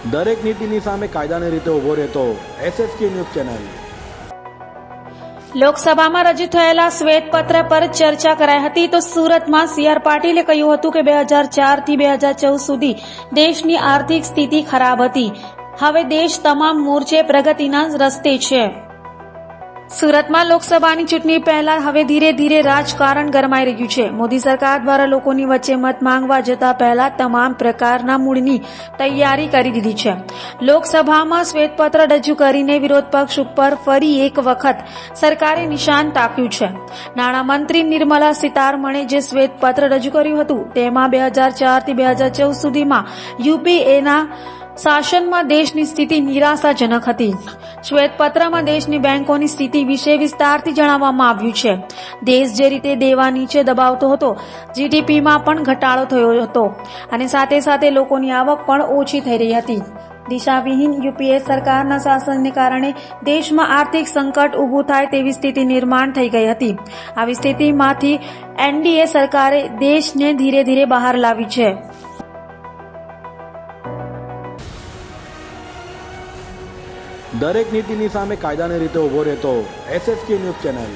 દરેક નીતિની સામે કાયદાની રીતે ઊભો રહેતો SSK ન્યૂઝ ચેનલ। લોકસભામાં રજૂ થયેલા શ્વેતપત્ર પર ચર્ચા કરાઈ હતી તો સુરતમાં CR પાટીલે કહ્યું હતું કે 2004 થી 2014 સુધી દેશની આર્થિક સ્થિતિ ખરાબ હતી। હવે દેશ તમામ મોરચે પ્રગતિના રસ્તે છે। સુરતમાં લોકસભાની ચૂંટણી પહેલા હવે ધીરે ધીરે રાજકારણ ગરમાઈ રહ્યું છે। મોદી સરકાર દ્વારા લોકોની વચ્ચે મત માંગવા જતા પહેલા તમામ પ્રકારના મૂડની તૈયારી કરી દીધી છે। લોકસભામાં શ્વેતપત્ર રજૂ કરીને વિરોધ પક્ષ ઉપર ફરી એક વખત સરકારે નિશાન તાક્યું છે। નાણામંત્રી નિર્મલા સીતારમણે જે શ્વેતપત્ર રજૂ કર્યું હતું તેમાં 2004 થી 2014 સુધીમાં UPAના શાસનમાં દેશની સ્થિતિ નિરાશાજનક હતી। શ્વેતપત્રમાં દેશની બેંકોની સ્થિતિ વિશે વિસ્તારથી જણાવવામાં આવ્યું છે। દેશ જે રીતે દેવા નીચે દબાવતો હતો, GDPમાં પણ ઘટાડો થયો હતો અને સાથે સાથે લોકોની આવક પણ ઓછી થઈ રહી હતી। દિશાવિહીન UPA સરકારના શાસનને કારણે દેશમાં આર્થિક સંકટ ઊભું થાય તેવી સ્થિતિ નિર્માણ થઈ ગઈ હતી। આવી સ્થિતિમાંથી NDA સરકારે દેશને ધીરે ધીરે બહાર લાવી છે। દરેક નીતિની સામે કાયદાની રીતે ઊભો રહેતો SSK ન્યૂઝ ચેનલ।